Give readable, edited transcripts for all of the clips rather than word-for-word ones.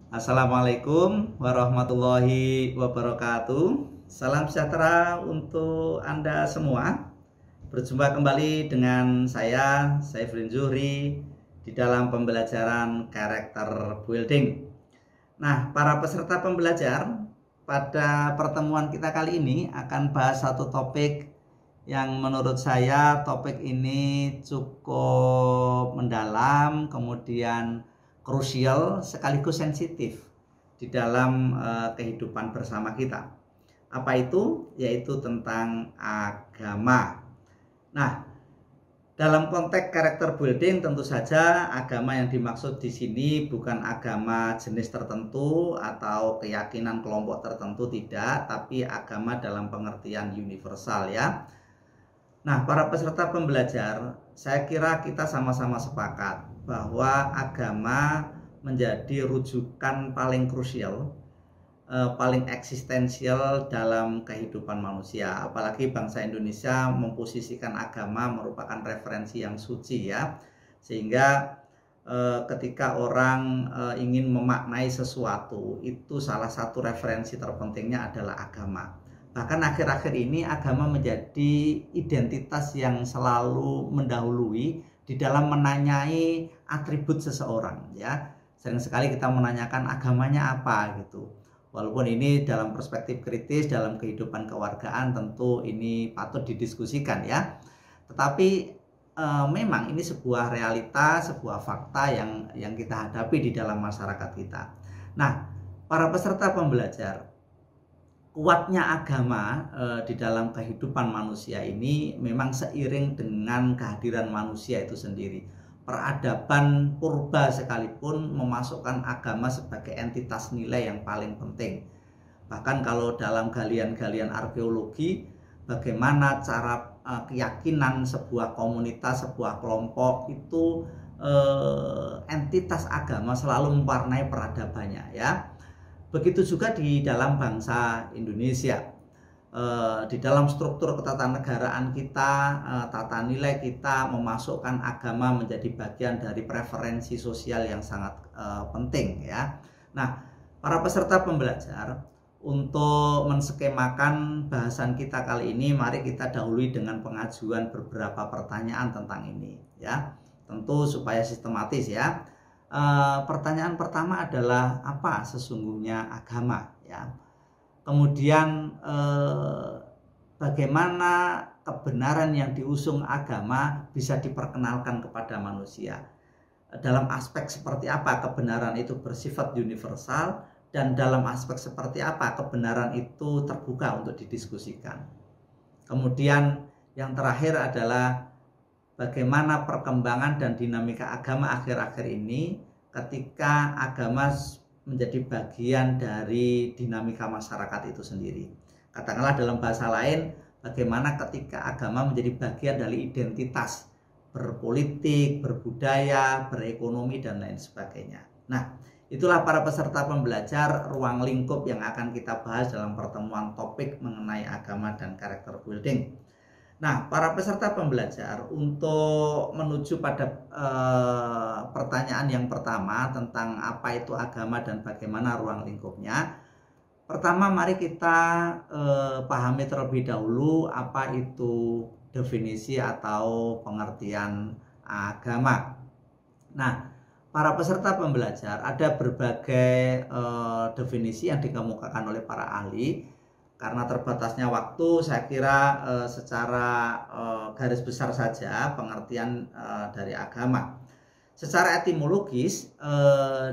Assalamualaikum warahmatullahi wabarakatuh. Salam sejahtera untuk Anda semua. Berjumpa kembali dengan saya, Saifrin Zuhri, di dalam pembelajaran karakter building. Nah, para peserta pembelajar, pada pertemuan kita kali ini akan bahas satu topik yang menurut saya topik ini cukup mendalam, kemudian krusial sekaligus sensitif di dalam kehidupan bersama kita. Apa itu? Yaitu tentang agama. Nah, dalam konteks karakter building tentu saja agama yang dimaksud di sini bukan agama jenis tertentu atau keyakinan kelompok tertentu, tidak, tapi agama dalam pengertian universal ya. Nah, para peserta pembelajar, saya kira kita sama-sama sepakat bahwa agama menjadi rujukan paling krusial, paling eksistensial dalam kehidupan manusia. Apalagi bangsa Indonesia memposisikan agama merupakan referensi yang suci ya. Sehingga ketika orang ingin memaknai sesuatu, itu salah satu referensi terpentingnya adalah agama. Bahkan akhir-akhir ini agama menjadi identitas yang selalu mendahului di dalam menanyai atribut seseorang ya. Sering sekali kita menanyakan agamanya apa gitu. Walaupun ini dalam perspektif kritis dalam kehidupan kewargaan tentu ini patut didiskusikan ya. Tetapi memang ini sebuah realita, sebuah fakta yang kita hadapi di dalam masyarakat kita. Nah, para peserta pembelajar, kuatnya agama di dalam kehidupan manusia ini memang seiring dengan kehadiran manusia itu sendiri. Peradaban purba sekalipun memasukkan agama sebagai entitas nilai yang paling penting. Bahkan kalau dalam galian-galian arkeologi, bagaimana cara keyakinan sebuah komunitas, sebuah kelompok itu entitas agama selalu mewarnai peradabannya ya. Begitu juga di dalam bangsa Indonesia, di dalam struktur ketatanegaraan kita, tata nilai kita memasukkan agama menjadi bagian dari preferensi sosial yang sangat penting ya. Nah, para peserta pembelajar, untuk menskemakan bahasan kita kali ini, mari kita dahului dengan pengajuan beberapa pertanyaan tentang ini ya. Tentu supaya sistematis ya. Pertanyaan pertama adalah apa sesungguhnya agama ya. Kemudian bagaimana kebenaran yang diusung agama bisa diperkenalkan kepada manusia. Dalam aspek seperti apa kebenaran itu bersifat universal, dan dalam aspek seperti apa kebenaran itu terbuka untuk didiskusikan. Kemudian yang terakhir adalah bagaimana perkembangan dan dinamika agama akhir-akhir ini ketika agama menjadi bagian dari dinamika masyarakat itu sendiri. Katakanlah dalam bahasa lain, bagaimana ketika agama menjadi bagian dari identitas berpolitik, berbudaya, berekonomi, dan lain sebagainya. Nah, itulah para peserta pembelajar ruang lingkup yang akan kita bahas dalam pertemuan topik mengenai agama dan karakter building. Nah, para peserta pembelajar, untuk menuju pada pertanyaan yang pertama tentang apa itu agama dan bagaimana ruang lingkupnya. Pertama, mari kita pahami terlebih dahulu apa itu definisi atau pengertian agama. Nah, para peserta pembelajar, ada berbagai definisi yang dikemukakan oleh para ahli. Karena terbatasnya waktu, saya kira secara garis besar saja pengertian dari agama. Secara etimologis,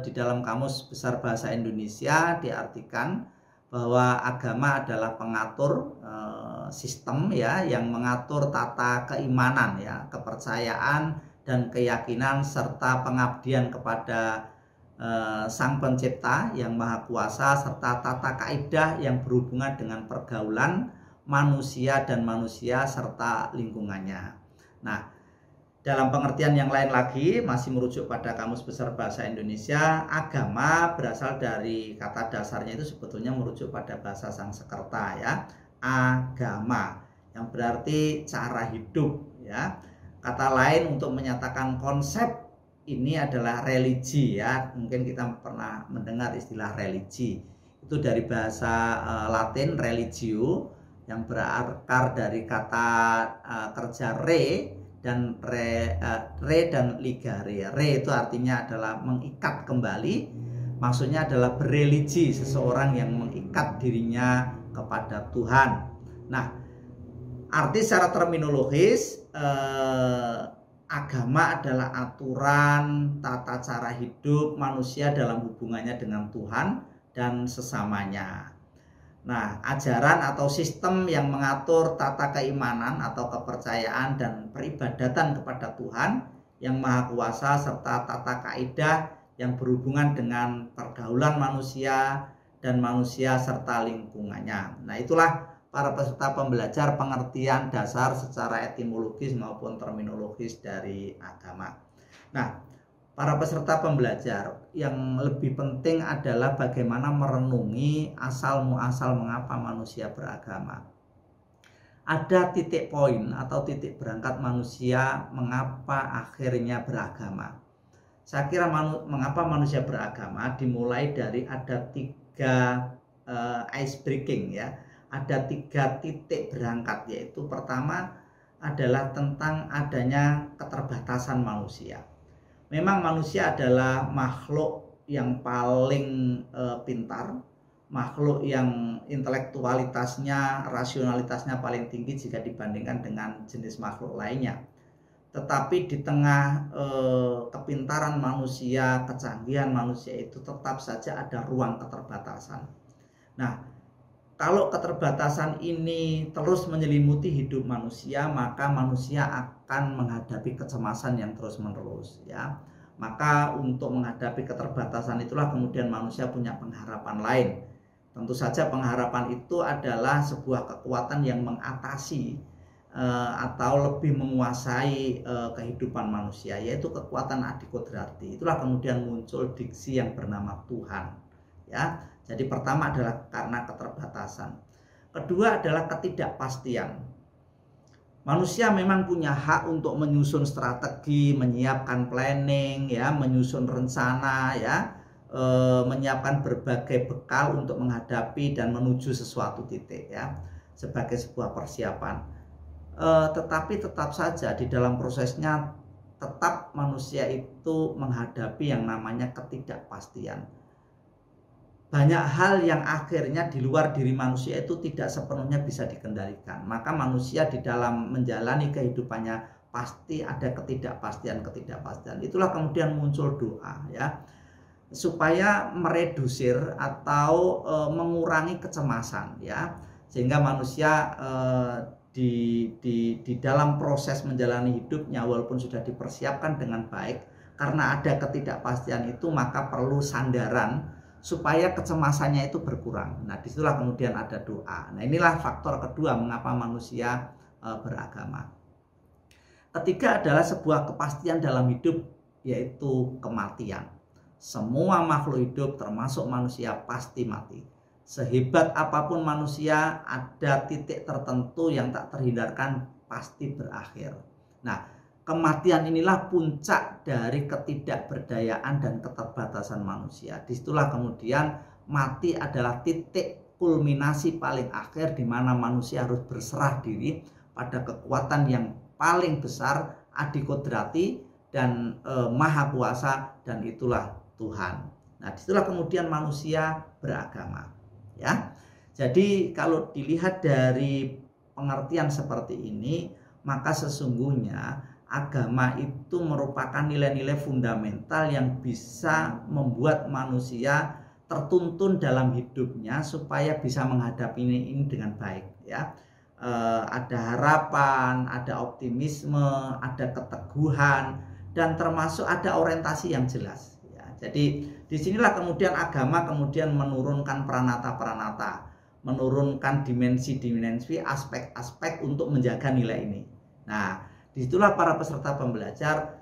di dalam Kamus Besar Bahasa Indonesia diartikan bahwa agama adalah pengatur sistem ya, yang mengatur tata keimanan ya, kepercayaan dan keyakinan serta pengabdian kepada Sang Pencipta yang Maha Kuasa, serta tata kaidah yang berhubungan dengan pergaulan manusia dan manusia serta lingkungannya. Nah, dalam pengertian yang lain lagi, masih merujuk pada Kamus Besar Bahasa Indonesia, agama berasal dari kata dasarnya itu sebetulnya merujuk pada bahasa Sanskerta ya, agama, yang berarti cara hidup ya. Kata lain untuk menyatakan konsep ini adalah religi ya. Mungkin kita pernah mendengar istilah religi. Itu dari bahasa Latin religio yang berakar dari kata kerja re dan re dan ligare. Re itu artinya adalah mengikat kembali. Maksudnya adalah bereligi, seseorang yang mengikat dirinya kepada Tuhan. Nah, arti secara terminologis agama adalah aturan tata cara hidup manusia dalam hubungannya dengan Tuhan dan sesamanya. Nah, ajaran atau sistem yang mengatur tata keimanan atau kepercayaan dan peribadatan kepada Tuhan yang Maha Kuasa serta tata kaidah yang berhubungan dengan pergaulan manusia dan manusia serta lingkungannya. Nah, itulah para peserta pembelajar pengertian dasar secara etimologis maupun terminologis dari agama. Nah, para peserta pembelajar, yang lebih penting adalah bagaimana merenungi asal-muasal mengapa manusia beragama. Ada titik poin atau titik berangkat manusia mengapa akhirnya beragama. Saya kira mengapa manusia beragama dimulai dari ada 3 ice breaking ya. Ada 3 titik berangkat, yaitu pertama adalah tentang adanya keterbatasan manusia. Memang manusia adalah makhluk yang paling pintar, makhluk yang intelektualitasnya, rasionalitasnya paling tinggi jika dibandingkan dengan jenis makhluk lainnya. Tetapi di tengah kepintaran manusia, kecanggihan manusia itu tetap saja ada ruang keterbatasan. Nah, kalau keterbatasan ini terus menyelimuti hidup manusia, maka manusia akan menghadapi kecemasan yang terus-menerus ya. Maka untuk menghadapi keterbatasan itulah kemudian manusia punya pengharapan lain. Tentu saja pengharapan itu adalah sebuah kekuatan yang mengatasi atau lebih menguasai kehidupan manusia, yaitu kekuatan adikodrati. Itulah kemudian muncul diksi yang bernama Tuhan ya. Jadi pertama adalah karena keterbatasan. Kedua adalah ketidakpastian. Manusia memang punya hak untuk menyusun strategi, menyiapkan planning ya, menyusun rencana ya, menyiapkan berbagai bekal untuk menghadapi dan menuju sesuatu titik ya, sebagai sebuah persiapan. Tetapi tetap saja di dalam prosesnya tetap manusia itu menghadapi yang namanya ketidakpastian. Banyak hal yang akhirnya di luar diri manusia itu tidak sepenuhnya bisa dikendalikan. Maka manusia di dalam menjalani kehidupannya pasti ada ketidakpastian. Itulah kemudian muncul doa ya, supaya meredusir atau mengurangi kecemasan ya, sehingga manusia di dalam proses menjalani hidupnya walaupun sudah dipersiapkan dengan baik, karena ada ketidakpastian itu maka perlu sandaran supaya kecemasannya itu berkurang. Nah, disitulah kemudian ada doa. Nah, inilah faktor kedua mengapa manusia beragama. Ketiga adalah sebuah kepastian dalam hidup, yaitu kematian. Semua makhluk hidup termasuk manusia pasti mati. Sehebat apapun manusia, ada titik tertentu yang tak terhindarkan pasti berakhir. Nah, kematian inilah puncak dari ketidakberdayaan dan keterbatasan manusia. Disitulah kemudian mati adalah titik kulminasi paling akhir di mana manusia harus berserah diri pada kekuatan yang paling besar, adikodrati dan maha kuasa, dan itulah Tuhan. Nah, disitulah kemudian manusia beragama. Ya, jadi kalau dilihat dari pengertian seperti ini, maka sesungguhnya agama itu merupakan nilai-nilai fundamental yang bisa membuat manusia tertuntun dalam hidupnya supaya bisa menghadapi ini dengan baik ya. Ada harapan, ada optimisme, ada keteguhan, dan termasuk ada orientasi yang jelas ya. Jadi disinilah kemudian agama kemudian menurunkan pranata-pranata, menurunkan dimensi-dimensi, aspek-aspek untuk menjaga nilai ini. Nah, disitulah para peserta pembelajar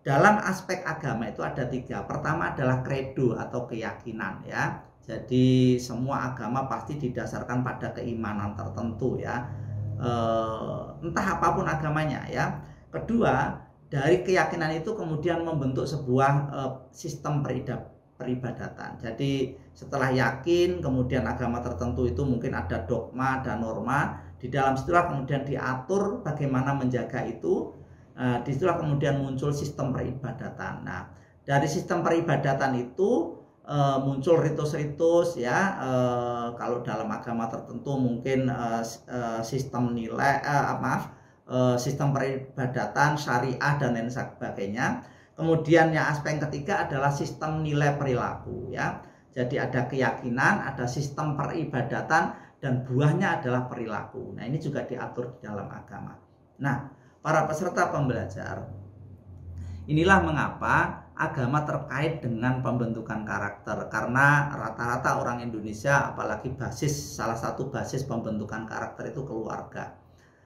dalam aspek agama itu ada 3. Pertama adalah credo atau keyakinan ya. Jadi semua agama pasti didasarkan pada keimanan tertentu ya, entah apapun agamanya ya. Kedua, dari keyakinan itu kemudian membentuk sebuah sistem peribadatan. Jadi setelah yakin, kemudian agama tertentu itu mungkin ada dogma dan norma, di dalam situlah kemudian diatur bagaimana menjaga itu. Disitulah kemudian muncul sistem peribadatan. Nah, dari sistem peribadatan itu muncul ritus-ritus ya. Kalau dalam agama tertentu mungkin sistem nilai, sistem peribadatan, syariah dan lain sebagainya. Kemudian yang aspek ketiga adalah sistem nilai perilaku ya. Jadi ada keyakinan, ada sistem peribadatan, dan buahnya adalah perilaku. Nah, ini juga diatur di dalam agama. Nah, para peserta pembelajar, inilah mengapa agama terkait dengan pembentukan karakter. Karena rata-rata orang Indonesia, apalagi salah satu basis pembentukan karakter itu keluarga.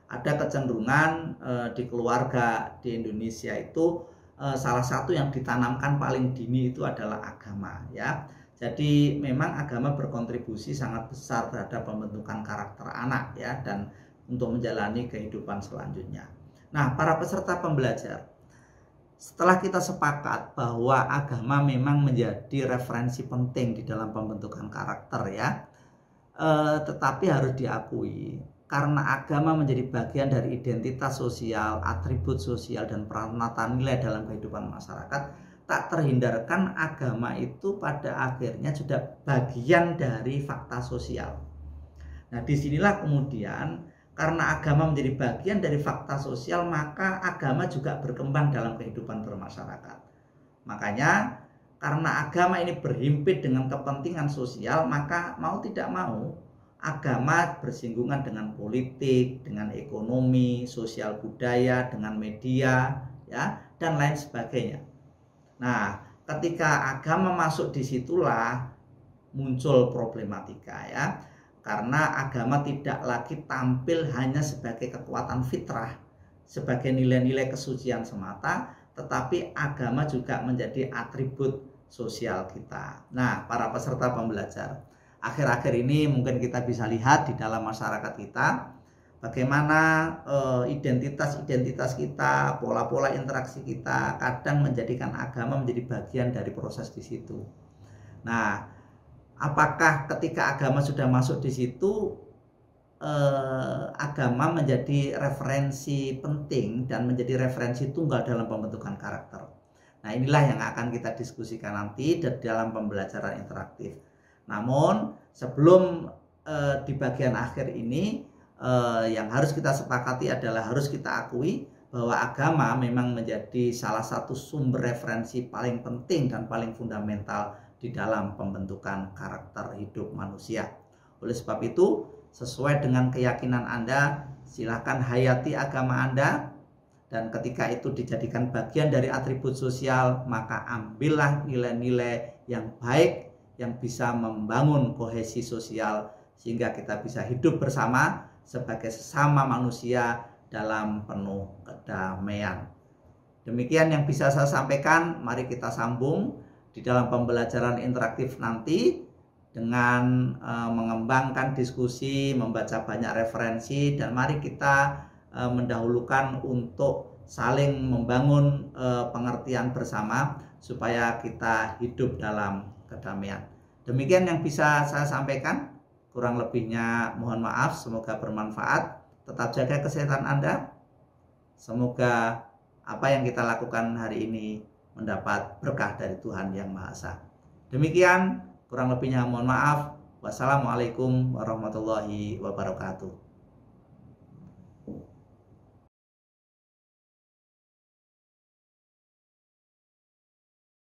Ada kecenderungan di keluarga di Indonesia itu salah satu yang ditanamkan paling dini itu adalah agama ya. Jadi memang agama berkontribusi sangat besar terhadap pembentukan karakter anak ya, dan untuk menjalani kehidupan selanjutnya. Nah, para peserta pembelajar, setelah kita sepakat bahwa agama memang menjadi referensi penting di dalam pembentukan karakter ya, tetapi harus diakui karena agama menjadi bagian dari identitas sosial, atribut sosial, dan peranata nilai dalam kehidupan masyarakat, tak terhindarkan agama itu pada akhirnya sudah bagian dari fakta sosial. Nah, disinilah kemudian karena agama menjadi bagian dari fakta sosial, maka agama juga berkembang dalam kehidupan bermasyarakat. Makanya karena agama ini berhimpit dengan kepentingan sosial, maka mau tidak mau agama bersinggungan dengan politik, dengan ekonomi, sosial budaya, dengan media, ya, dan lain sebagainya. Nah, ketika agama masuk disitulah muncul problematika ya, karena agama tidak lagi tampil hanya sebagai kekuatan fitrah, sebagai nilai-nilai kesucian semata, tetapi agama juga menjadi atribut sosial kita. Nah, para peserta pembelajar, akhir-akhir ini mungkin kita bisa lihat di dalam masyarakat kita bagaimana identitas-identitas kita, pola-pola interaksi kita kadang menjadikan agama menjadi bagian dari proses di situ. Nah, apakah ketika agama sudah masuk di situ, agama menjadi referensi penting dan menjadi referensi tunggal dalam pembentukan karakter? Nah, inilah yang akan kita diskusikan nanti dalam pembelajaran interaktif. Namun sebelum di bagian akhir ini, yang harus kita sepakati adalah harus kita akui bahwa agama memang menjadi salah satu sumber referensi paling penting dan paling fundamental di dalam pembentukan karakter hidup manusia. Oleh sebab itu, sesuai dengan keyakinan Anda, silakan hayati agama Anda, dan ketika itu dijadikan bagian dari atribut sosial, maka ambillah nilai-nilai yang baik yang bisa membangun kohesi sosial sehingga kita bisa hidup bersama sebagai sesama manusia dalam penuh kedamaian. Demikian yang bisa saya sampaikan. Mari kita sambung di dalam pembelajaran interaktif nanti dengan mengembangkan diskusi, membaca banyak referensi, dan mari kita mendahulukan untuk saling membangun pengertian bersama supaya kita hidup dalam kedamaian. Demikian yang bisa saya sampaikan. Kurang lebihnya mohon maaf, semoga bermanfaat. Tetap jaga kesehatan Anda. Semoga apa yang kita lakukan hari ini mendapat berkah dari Tuhan Yang Maha Esa. Demikian, kurang lebihnya mohon maaf. Wassalamualaikum warahmatullahi wabarakatuh.